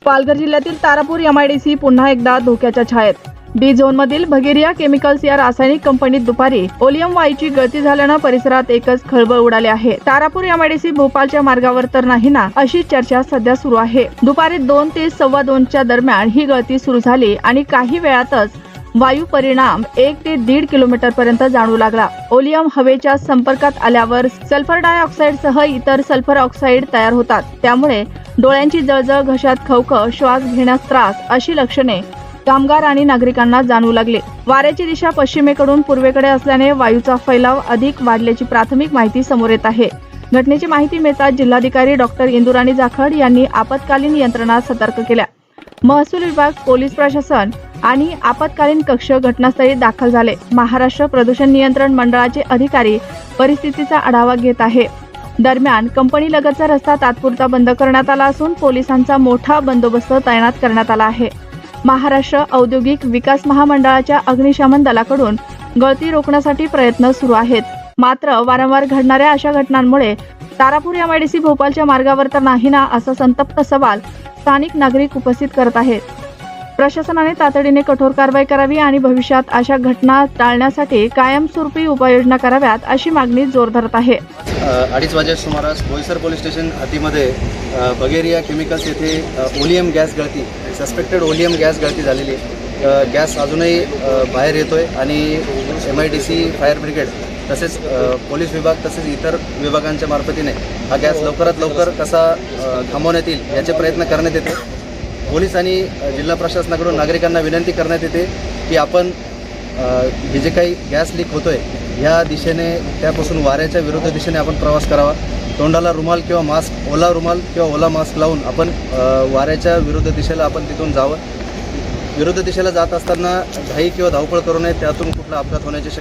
पालघर जिल्ह्यातील तारापूर एमआयडीसी पुन्हा एकदा धोक्याच्या छायेत। डी झोन मधील भगेरिया केमिकल्स या रासायनिक कंपनीत दुपारी ओलियम वायूची गळती झाल्यानं परिसरात एकच खळबळ उडाली आहे। तारापूर एमआयडीसी भोपाळच्या मार्गावर तर नाही ना, अशी चर्चा सध्या सुरू आहे। दुपारी 2 ते 2:15 दरम्यान ही गळती सुरू झाली आणि काही वेळातच वायू परिणाम 1 ते 1.5 किलोमीटर पर्यंत जाणवू लागला। ओलियम हवेच्या संपर्कात आल्यावर सल्फर डायऑक्साईड सह इतर सल्फर ऑक्साईड तयार होतात। त्यामुळे डोळ्यांची जळजळ, घशात खवखव, श्वास घेण्यास त्रास अशी लक्षणे कामगार आणि नागरिकांना जाणवू लागले। वाऱ्याची दिशा पश्चिमेकडून पूर्वेकडे असल्याने वायूचा फैलाव अधिक वाढल्याची प्राथमिक माहिती समोर येत आहे। घटनेची माहिती मिळताच जिल्हाधिकारी डॉक्टर इंदुराणी जाखड यांनी आपत्कालीन यंत्रणा सतर्क केल्या। महसूल विभाग, पोलीस प्रशासन आणि आपत्कालीन कक्ष घटनास्थळी दाखल झाले। महाराष्ट्र प्रदूषण नियंत्रण मंडळाचे अधिकारी परिस्थितीचा आढावा घेत आहे। दरम्यान कंपनीलगतचा रस्ता तात्पुरता बंद करण्यात आला असून पोलिसांचा मोठा बंदोबस्त तैनात करण्यात आला आहे। महाराष्ट्र औद्योगिक विकास महामंडळाच्या अग्निशमन दलाकडून गळती रोखण्यासाठी प्रयत्न सुरू आहेत। मात्र वारंवार घडणाऱ्या अशा घटनांमुळे तारापूर एमआयडीसी भोपाळच्या मार्गावर तर नाही ना, असा संतप्त सवाल स्थानिक नागरिक उपस्थित करत आहेत। प्रशासनाने तातडीने कठोर कारवाई करावी आणि भविष्यात अशा घटना टाळण्यासाठी कायमस्वरूपी उपाययोजना कराव्यात, अशी मागणी जोर धरत आहे। 2:30 वाजेच्या सुमारास बोईसर पोलीस स्टेशन हद्दीमध्ये बगेरिया केमिकल्स येथे ओलियम गॅस गळती, सस्पेक्टेड ओलियम गॅस गळती झालेली आहे। गॅस अजूनही बाहेर येतोय आणि MIDC, फायर ब्रिगेड तसेच पोलीस विभाग तसेच इतर विभागांच्या मार्फतीने हा गॅस लवकरात लवकर कसा थांबवण्यात येईल याचे प्रयत्न करण्यात येते। पोलीस आणि जिल्हा प्रशासनाकडून नागरिकांना विनंती करण्यात येते की आपण हे जे काही गॅस लीक होतोय ह्या दिशेने, त्यापासून वाऱ्याच्या विरुद्ध दिशेने आपण प्रवास करावा। तोंडाला रुमाल किंवा मास्क, ओला रुमाल किंवा ओला मास्क लावून आपण वाऱ्याच्या विरुद्ध दिशेला आपण तिथून जावं। विरुद्ध दिशेला जात असताना घाई किंवा धावपळ करू नये, त्यातून कुठला अपघात होण्याची